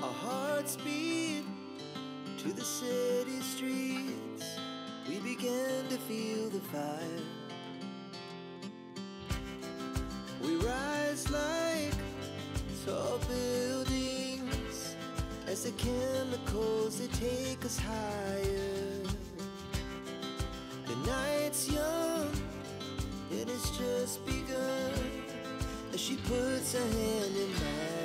Our hearts beat to the city streets. We began to feel the fire. We rise like tall buildings as the chemicals, they take us higher. The night's young, it has just begun as she puts her hand in mine.